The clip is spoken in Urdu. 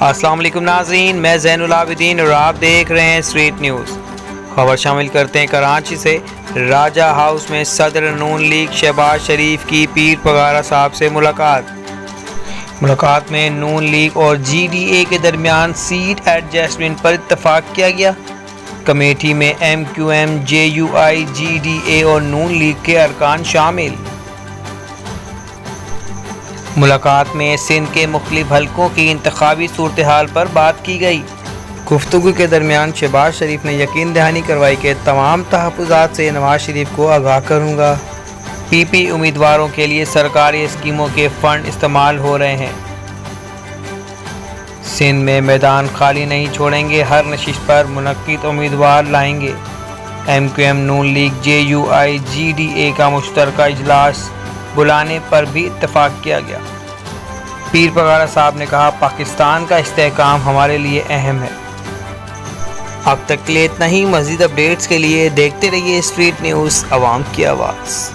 السلام علیکم ناظرین، میں زین العابدین اور آپ دیکھ رہے ہیں اسٹریٹ نیوز۔ خبر شامل کرتے ہیں کراچی سے۔ راجہ ہاؤس میں صدر نون لیگ شہباز شریف کی پیر پگارا صاحب سے ملاقات میں نون لیگ اور جی ڈی اے کے درمیان سیٹ ایڈجسٹمنٹ پر اتفاق کیا گیا۔ کمیٹی میں M Q M, J U I, G D A اور نون لیگ کے ارکان شامل۔ ملاقات میں سندھ کے مختلف حلقوں کی انتخابی صورتحال پر بات کی گئی۔ گفتگو کے درمیان شہباز شریف نے یقین دہانی کروائی کہ تمام تحفظات سے نواز شریف کو آگاہ کروں گا۔ پی پی امیدواروں کے لیے سرکاری اسکیموں کے فنڈ استعمال ہو رہے ہیں۔ سندھ میں میدان خالی نہیں چھوڑیں گے، ہر نشست پر منعقد امیدوار لائیں گے۔ M Q M, Noon league, J U I, G D A کا مشترکہ اجلاس بلانے پر بھی اتفاق کیا گیا۔ پیر پگارا صاحب نے کہا، پاکستان کا استحکام ہمارے لیے اہم ہے۔ اب تک کے لیے اتنا ہی۔ مزید اپڈیٹس کے لیے دیکھتے رہیے اسٹریٹ نیوز، عوام کی آواز۔